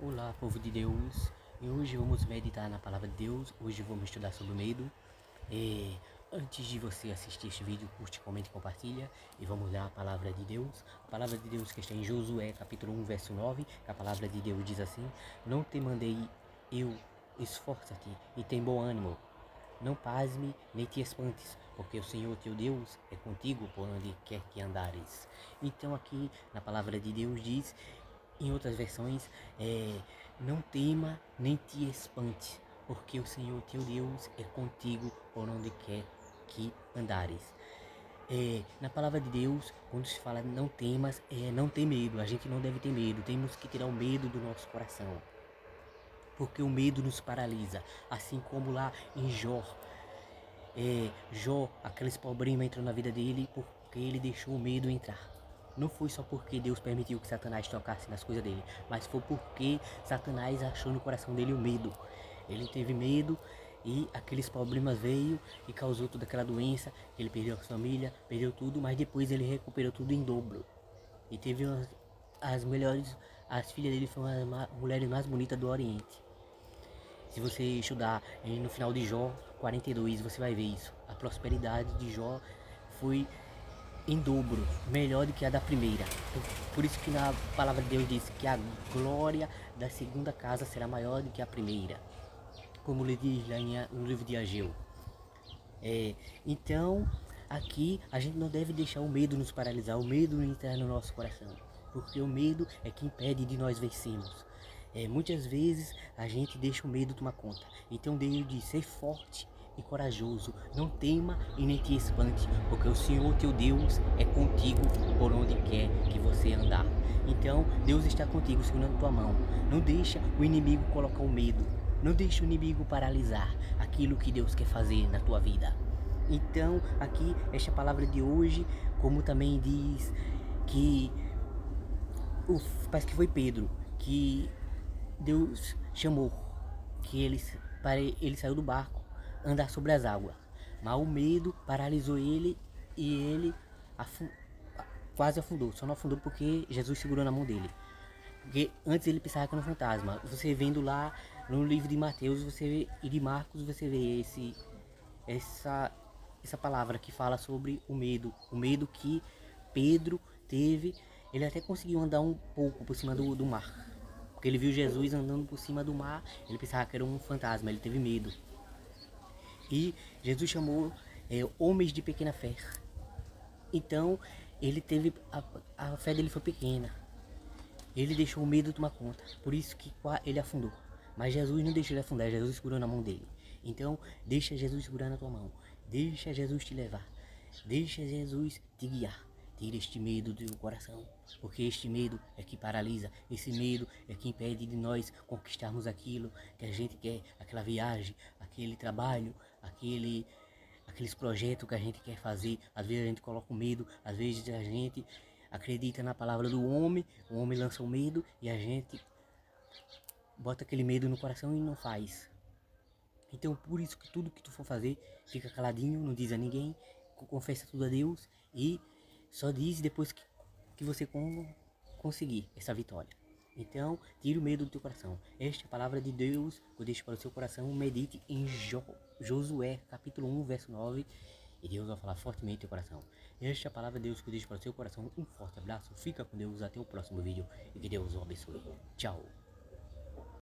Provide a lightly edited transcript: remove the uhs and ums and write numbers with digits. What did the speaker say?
Olá, povo de Deus, e hoje vamos meditar na palavra de Deus. Hoje vamos estudar sobre o medo. Antes de você assistir este vídeo, curte, comente e compartilha. E vamos ler a palavra de Deus. A palavra de Deus que está em Josué, capítulo 1, verso 9. Que a palavra de Deus diz assim: Não te mandei eu, esforça-te e tem bom ânimo. Não pasme nem te espantes, porque o Senhor teu Deus é contigo por onde quer que andares. Então aqui na palavra de Deus diz, em outras versões, não tema nem te espante, porque o Senhor teu Deus é contigo por onde quer que andares. Na palavra de Deus, quando se fala não temas, não ter medo. A gente não deve ter medo, temos que tirar o medo do nosso coração, porque o medo nos paralisa, assim como lá em Jó. Jó, aqueles problemas entrou na vida dele porque ele deixou o medo entrar. Não foi só porque Deus permitiu que Satanás tocasse nas coisas dele, mas foi porque Satanás achou no coração dele o medo. Ele teve medo e aqueles problemas veio e causou toda aquela doença. Ele perdeu a família, perdeu tudo, mas depois ele recuperou tudo em dobro. E teve as melhores, as filhas dele foram as mulheres mais bonitas do Oriente. Se você estudar no final de Jó 42, você vai ver isso. A prosperidade de Jó foi em dobro, melhor do que a da primeira. Por isso que na palavra de Deus diz que a glória da segunda casa será maior do que a primeira, como ele diz lá no livro de Ageu. Então, aqui a gente não deve deixar o medo nos paralisar, o medo entrar no nosso coração, porque o medo é que impede de nós vencermos. Muitas vezes a gente deixa o medo tomar conta. Então Deus diz: ser forte e corajoso, não tema e nem te espante, porque o Senhor teu Deus é contigo por onde quer que você andar. Então Deus está contigo, segurando tua mão. Não deixa o inimigo colocar o medo, não deixa o inimigo paralisar aquilo que Deus quer fazer na tua vida. Então aqui esta palavra de hoje, como também diz que parece que foi Pedro que Deus chamou, que ele saiu do barco, andar sobre as águas, mas o medo paralisou ele e ele quase afundou. Só não afundou porque Jesus segurou na mão dele, porque antes ele pensava que era um fantasma. Você vendo lá no livro de Mateus e de Marcos, você vê essa palavra que fala sobre o medo que Pedro teve. Ele até conseguiu andar um pouco por cima do mar, porque ele viu Jesus andando por cima do mar. Ele pensava que era um fantasma, ele teve medo. E Jesus chamou homens de pequena fé. Então ele teve a fé dele foi pequena. Ele deixou o medo tomar conta, por isso que ele afundou. Mas Jesus não deixou ele afundar, Jesus segurou na mão dele. Então deixa Jesus segurar na tua mão, deixa Jesus te levar, deixa Jesus te guiar. Tira este medo do teu coração, porque este medo é que paralisa, esse medo é que impede de nós conquistarmos aquilo que a gente quer, aquela viagem, aquele trabalho, aqueles projetos que a gente quer fazer. Às vezes a gente coloca o medo, às vezes a gente acredita na palavra do homem, o homem lança o medo e a gente bota aquele medo no coração e não faz. Então por isso que tudo que tu for fazer, fica caladinho, não diz a ninguém, confessa tudo a Deus e só diz depois que você conseguir essa vitória. Então, tira o medo do teu coração. Esta é a palavra de Deus que eu deixo para o seu coração. Medite em Josué, capítulo 1, verso 9. E Deus vai falar fortemente no teu coração. Esta é a palavra de Deus que eu deixo para o seu coração. Um forte abraço, fica com Deus, até o próximo vídeo. E que Deus o abençoe. Tchau.